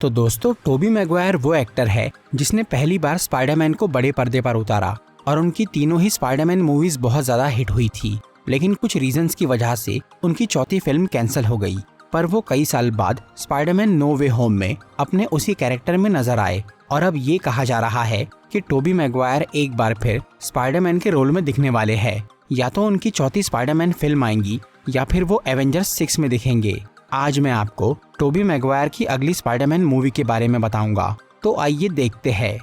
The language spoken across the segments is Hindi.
तो दोस्तों, टोबी मैगवायर वो एक्टर है जिसने पहली बार स्पाइडरमैन को बड़े पर्दे पर उतारा और उनकी तीनों ही स्पाइडरमैन मूवीज बहुत ज्यादा हिट हुई थी। लेकिन कुछ रीजंस की वजह से उनकी चौथी फिल्म कैंसिल हो गई। पर वो कई साल बाद स्पाइडरमैन नो वे होम में अपने उसी कैरेक्टर में नजर आए और अब ये कहा जा रहा है कि टोबी मैगवायर एक बार फिर स्पाइडरमैन के रोल में दिखने वाले हैं। या तो उनकी चौथी स्पाइडरमैन फिल्म आएंगी या फिर वो एवेंजर्स 6 में दिखेंगे। आज मैं आपको टोबी मैगवायर की अगली स्पाइडरमैन मूवी के बारे में बताऊंगा, तो आइए देखते हैं।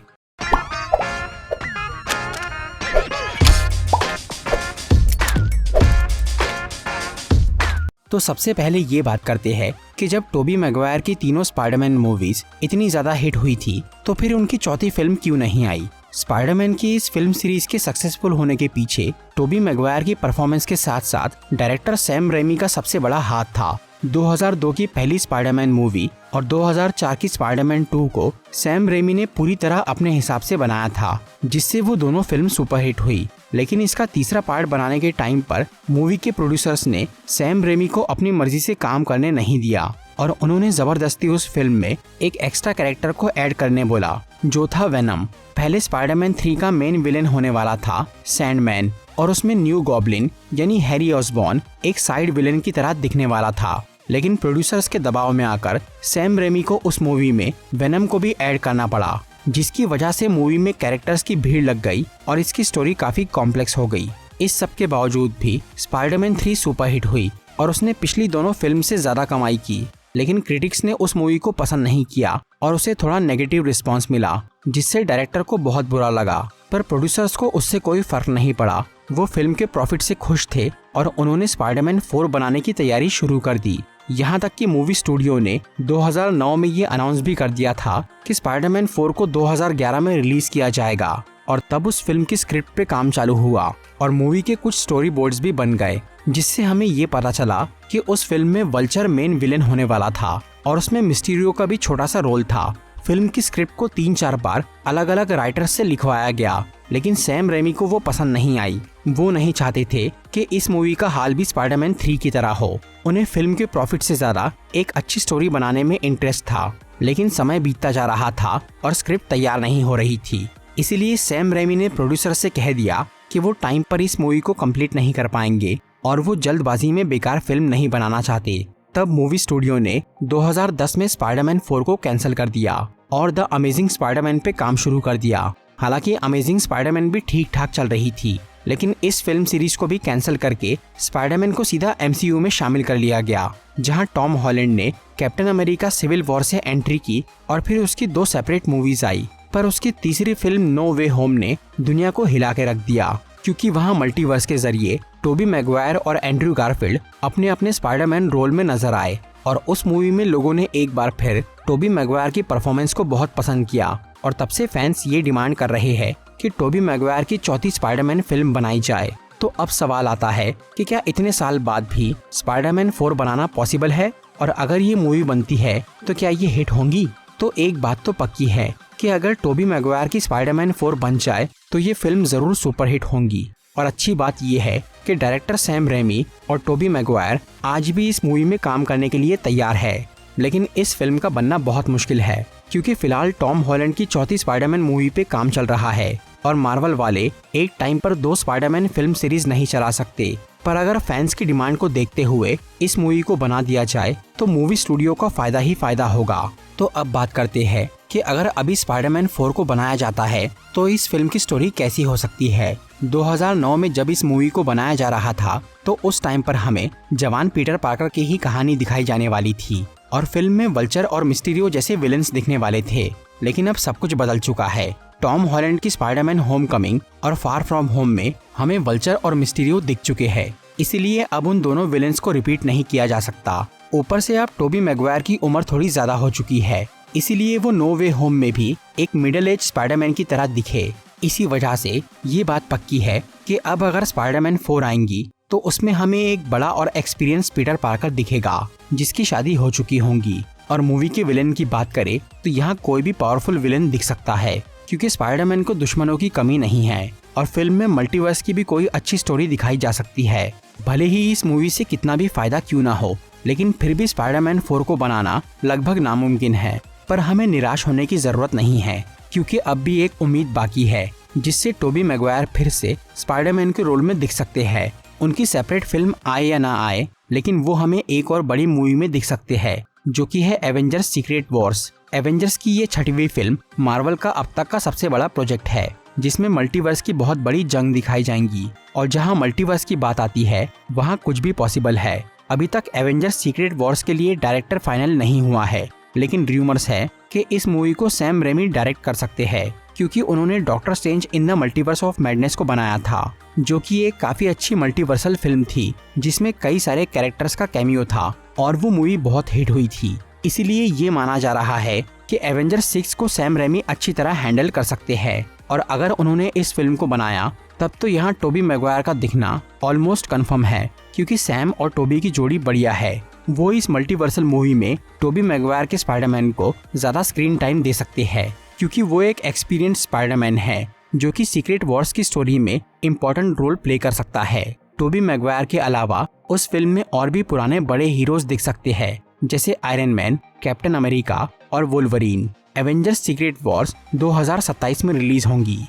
तो सबसे पहले ये बात करते हैं कि जब टोबी मैगवायर की तीनों स्पाइडरमैन मूवीज इतनी ज्यादा हिट हुई थी तो फिर उनकी चौथी फिल्म क्यों नहीं आई। स्पाइडरमैन की इस फिल्म सीरीज के सक्सेसफुल होने के पीछे टोबी मैगवायर की परफॉर्मेंस के साथ साथ डायरेक्टर सैम रेमी का सबसे बड़ा हाथ था। 2002 की पहली स्पाइडरमैन मूवी और 2004 की स्पाइडरमैन 2 को सैम रेमी ने पूरी तरह अपने हिसाब से बनाया था, जिससे वो दोनों फिल्म सुपरहिट हुई। लेकिन इसका तीसरा पार्ट बनाने के टाइम पर मूवी के प्रोड्यूसर्स ने सैम रेमी को अपनी मर्जी से काम करने नहीं दिया और उन्होंने जबरदस्ती उस फिल्म में एक एक्स्ट्रा कैरेक्टर को ऐड करने बोला, जो था वेनम। पहले स्पाइडरमैन 3 का मेन विलेन होने वाला था सैंडमैन और उसमें न्यू गॉब्लिन यानी हैरी ऑसबॉर्न एक साइड विलेन की तरह दिखने वाला था। लेकिन प्रोड्यूसर्स के दबाव में आकर सैम रेमी को उस मूवी में वेनम को भी ऐड करना पड़ा, जिसकी वजह से मूवी में कैरेक्टर्स की भीड़ लग गई और इसकी स्टोरी काफी कॉम्प्लेक्स हो गई। इस सब के बावजूद भी स्पाइडरमैन 3 सुपरहिट हुई और उसने पिछली दोनों फिल्म से ज्यादा कमाई की। लेकिन क्रिटिक्स ने उस मूवी को पसंद नहीं किया और उसे थोड़ा नेगेटिव रिस्पांस मिला, जिससे डायरेक्टर को बहुत बुरा लगा। पर प्रोड्यूसर्स को उससे कोई फर्क नहीं पड़ा। वो फिल्म के प्रॉफिट से खुश थे और उन्होंने स्पाइडरमैन 4 बनाने की तैयारी शुरू कर दी। यहाँ तक कि मूवी स्टूडियो ने 2009 में ये अनाउंस भी कर दिया था कि स्पाइडरमैन 4 को 2011 में रिलीज किया जाएगा। और तब उस फिल्म की स्क्रिप्ट पे काम चालू हुआ और मूवी के कुछ स्टोरी बोर्ड्स भी बन गए, जिससे हमें ये पता चला कि उस फिल्म में वल्चर मेन विलेन होने वाला था और उसमें मिस्टीरियो का भी छोटा सा रोल था। फिल्म की स्क्रिप्ट को 3-4 बार अलग अलग राइटर्स से लिखवाया गया, लेकिन सैम रेमी को वो पसंद नहीं आई। वो नहीं चाहते थे कि इस मूवी का हाल भी स्पाइडरमैन 3 की तरह हो। उन्हें फिल्म के प्रॉफिट से ज्यादा एक अच्छी स्टोरी बनाने में इंटरेस्ट था। लेकिन समय बीतता जा रहा था और स्क्रिप्ट तैयार नहीं हो रही थी। इसीलिए सैम रेमी ने प्रोड्यूसर से कह दिया कि वो टाइम पर इस मूवी को कंप्लीट नहीं कर पाएंगे और वो जल्दबाजी में बेकार फिल्म नहीं बनाना चाहते। तब मूवी स्टूडियो ने 2010 में स्पाइडरमैन 4 को कैंसिल कर दिया और द अमेजिंग स्पाइडरमैन पे काम शुरू कर दिया। हालांकि अमेजिंग स्पाइडरमैन भी ठीक ठाक चल रही थी, लेकिन इस फिल्म सीरीज को भी कैंसिल करके स्पाइडरमैन को सीधा MCU में शामिल कर लिया गया, जहां टॉम हॉलैंड ने कैप्टन अमेरिका सिविल वॉर से एंट्री की और फिर उसकी 2 सेपरेट मूवीज आई। पर उसकी तीसरी फिल्म नो वे होम ने दुनिया को हिला के रख दिया, क्योंकि वहां मल्टीवर्स के जरिए टोबी मैगवायर और एंड्रयू गारफील्ड अपने अपने स्पाइडरमैन रोल में नजर आए और उस मूवी में लोगों ने एक बार फिर टोबी मैगवायर की परफॉर्मेंस को बहुत पसंद किया और तब से फैंस ये डिमांड कर रहे हैं कि टोबी मैगवायर की चौथी स्पाइडरमैन फिल्म बनाई जाए। तो अब सवाल आता है कि क्या इतने साल बाद भी स्पाइडरमैन 4 बनाना पॉसिबल है, और अगर ये मूवी बनती है तो क्या ये हिट होंगी? तो एक बात तो पक्की है कि अगर टोबी मैगवायर की स्पाइडरमैन 4 बन जाए तो ये फिल्म जरूर सुपरहिट होंगी। और अच्छी बात ये है कि डायरेक्टर सैम रेमी और टोबी मैगवायर आज भी इस मूवी में काम करने के लिए तैयार है। लेकिन इस फिल्म का बनना बहुत मुश्किल है, क्योंकि फिलहाल टॉम हॉलैंड की चौथी स्पाइडरमैन मूवी पे काम चल रहा है और मार्वल वाले एक टाइम पर 2 स्पाइडरमैन फिल्म सीरीज नहीं चला सकते। पर अगर फैंस की डिमांड को देखते हुए इस मूवी को बना दिया जाए तो मूवी स्टूडियो का फायदा ही फायदा होगा। तो अब बात करते हैं कि अगर अभी स्पाइडरमैन 4 को बनाया जाता है तो इस फिल्म की स्टोरी कैसी हो सकती है। 2009 में जब इस मूवी को बनाया जा रहा था तो उस टाइम पर हमें जवान पीटर पार्कर की ही कहानी दिखाई जाने वाली थी और फिल्म में वल्चर और मिस्टीरियो जैसे विलेंस दिखने वाले थे। लेकिन अब सब कुछ बदल चुका है। टॉम हॉलैंड की स्पाइडरमैन होमकमिंग और फार फ्रॉम होम में हमें वल्चर और मिस्टीरियो दिख चुके हैं, इसीलिए अब उन दोनों विलेंस को रिपीट नहीं किया जा सकता। ऊपर से अब टोबी मैगवायर की उम्र थोड़ी ज्यादा हो चुकी है, इसीलिए वो नो वे होम में भी एक मिडिल एज स्पाइडरमैन की तरह दिखे। इसी वजह से ये बात पक्की है कि अब अगर स्पाइडरमैन 4 आएंगी तो उसमें हमें एक बड़ा और एक्सपीरियंस पीटर पार्कर दिखेगा, जिसकी शादी हो चुकी होंगी। और मूवी के विलेन की बात करें तो यहाँ कोई भी पावरफुल विलेन दिख सकता है, क्योंकि स्पाइडरमैन को दुश्मनों की कमी नहीं है और फिल्म में मल्टीवर्स की भी कोई अच्छी स्टोरी दिखाई जा सकती है। भले ही इस मूवी से कितना भी फायदा क्यों ना हो, लेकिन फिर भी स्पाइडरमैन 4 को बनाना लगभग नामुमकिन है। पर हमें निराश होने की जरूरत नहीं है, क्योंकि अब भी एक उम्मीद बाकी है जिससे टोबी मैगवायर फिर से स्पाइडरमैन के रोल में दिख सकते हैं। उनकी सेपरेट फिल्म आए या ना आए, लेकिन वो हमें एक और बड़ी मूवी में दिख सकते हैं, जो कि है एवेंजर्स सीक्रेट वॉर्स। एवेंजर्स की ये 6वीं फिल्म मार्वल का अब तक का सबसे बड़ा प्रोजेक्ट है, जिसमें मल्टीवर्स की बहुत बड़ी जंग दिखाई जाएंगी। और जहां मल्टीवर्स की बात आती है वहां कुछ भी पॉसिबल है। अभी तक एवेंजर्स सीक्रेट वॉर्स के लिए डायरेक्टर फाइनल नहीं हुआ है, लेकिन र्यूमर्स है कि इस मूवी को सैम रेमी डायरेक्ट कर सकते हैं, क्योंकि उन्होंने doctor strange in the multiverse of madness को बनाया था, जो कि एक काफी अच्छी मल्टीवर्सल फिल्म थी जिसमें कई सारे कैरेक्टर्स का कैमियो था और वो मूवी बहुत हिट हुई थी। इसीलिए ये माना जा रहा है कि एवेंजर्स 6 को सैम रेमी अच्छी तरह हैंडल कर सकते हैं। और अगर उन्होंने इस फिल्म को बनाया तब तो यहाँ टोबी मैगवायर का दिखना ऑलमोस्ट कंफर्म है, क्योंकि सैम और टोबी की जोड़ी बढ़िया है। वो इस मल्टीवर्सल मूवी में टोबी मैगवायर के स्पाइडरमैन को ज्यादा स्क्रीन टाइम दे सकते हैं, क्योंकि वो एक एक्सपीरियंस स्पाइडरमैन है जो कि सीक्रेट वॉर्स की स्टोरी में इम्पोर्टेंट रोल प्ले कर सकता है। टोबी मैगवायर के अलावा उस फिल्म में और भी पुराने बड़े हीरोज दिख सकते हैं, जैसे आयरन मैन, कैप्टन अमेरिका और वोल्वरीन। एवेंजर्स सीक्रेट वॉर्स 2027 में रिलीज होंगी।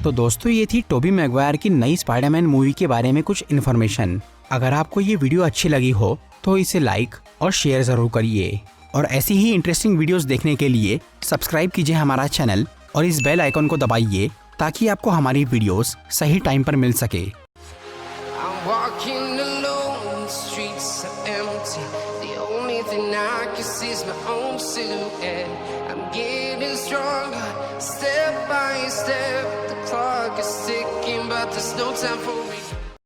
तो दोस्तों, ये थी टोबी मैगवायर की नई स्पाइडरमैन मूवी के बारे में कुछ इन्फॉर्मेशन। अगर आपको ये वीडियो अच्छी लगी हो तो इसे लाइक और शेयर जरूर करिए, और ऐसी ही इंटरेस्टिंग वीडियोस देखने के लिए सब्सक्राइब कीजिए हमारा चैनल और इस बेल आइकन को दबाइए ताकि आपको हमारी वीडियोस सही टाइम पर मिल सके। Step by step, the clock is ticking, but there's no time for me.